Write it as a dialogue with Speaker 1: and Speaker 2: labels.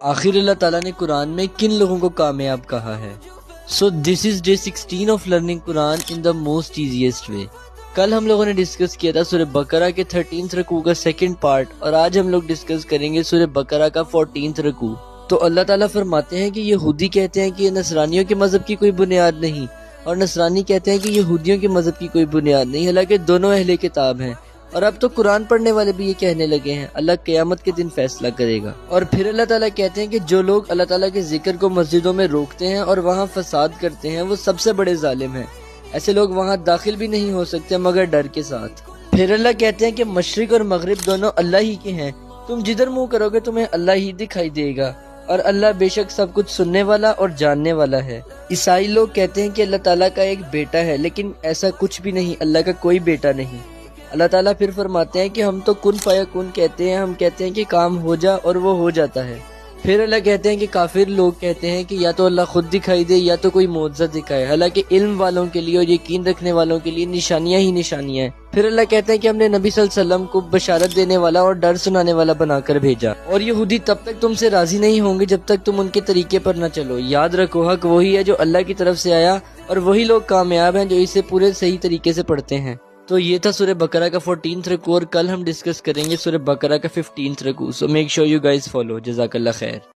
Speaker 1: آخر اللہ تعالیٰ نے قرآن میں کن لوگوں کو کامیاب کہا ہے؟ So this is day 16 of learning Quran in the most easiest way. کل ہم لوگوں نے ڈسکس کیا تھا سورہ بقرہ کے 13th رکوع کا سیکنڈ پارٹ، اور آج ہم لوگ ڈسکس کریں گے سورہ بقرہ کا 14th رکوع۔ تو اللہ تعالیٰ فرماتے ہیں کہ یہودی کہتے ہیں کہ یہ نصرانیوں کے مذہب کی کوئی بنیاد نہیں، اور نصرانی کہتے ہیں کہ یہودیوں کے مذہب کی کوئی بنیاد نہیں، حالانکہ دونوں اہل کتاب ہیں۔ اور اب تو قرآن پڑھنے والے بھی یہ کہنے لگے ہیں، اللہ قیامت کے دن فیصلہ کرے گا۔ اور پھر اللہ تعالیٰ کہتے ہیں کہ جو لوگ اللہ تعالیٰ کے ذکر کو مسجدوں میں روکتے ہیں اور وہاں فساد کرتے ہیں وہ سب سے بڑے ظالم ہیں، ایسے لوگ وہاں داخل بھی نہیں ہو سکتے مگر ڈر کے ساتھ۔ پھر اللہ کہتے ہیں کہ مشرق اور مغرب دونوں اللہ ہی کے ہیں، تم جدھر منہ کرو گے تمہیں اللہ ہی دکھائی دے گا، اور اللہ بے شک سب کچھ سننے والا اور جاننے والا ہے۔ عیسائی لوگ کہتے ہیں کہ اللہ تعالیٰ کا ایک بیٹا ہے، لیکن ایسا کچھ بھی نہیں، اللہ کا کوئی بیٹا نہیں۔ اللہ تعالیٰ پھر فرماتے ہیں کہ ہم تو کن فیکون کہتے ہیں، ہم کہتے ہیں کہ کام ہو جا اور وہ ہو جاتا ہے۔ پھر اللہ کہتے ہیں کہ کافر لوگ کہتے ہیں کہ یا تو اللہ خود دکھائی دے یا تو کوئی معجزہ دکھائے، حالانکہ علم والوں کے لیے اور یقین رکھنے والوں کے لیے نشانیاں ہی نشانیاں ہیں۔ پھر اللہ کہتے ہیں کہ ہم نے نبی صلی اللہ علیہ وسلم کو بشارت دینے والا اور ڈر سنانے والا بنا کر بھیجا، اور یہودی تب تک تم سے راضی نہیں ہوں گے جب تک تم ان کے طریقے پر نہ چلو۔ یاد رکھو حق وہی ہے جو اللہ کی طرف سے آیا، اور وہی لوگ کامیاب ہیں جو اسے پورے صحیح طریقے سے پڑھتے ہیں۔ تو یہ تھا سورہ بقرہ کا 14th رکوع، اور کل ہم ڈسکس کریں گے سورہ بقرہ کا 15th رکوع۔ So make sure you guys follow. جزاک اللہ خیر۔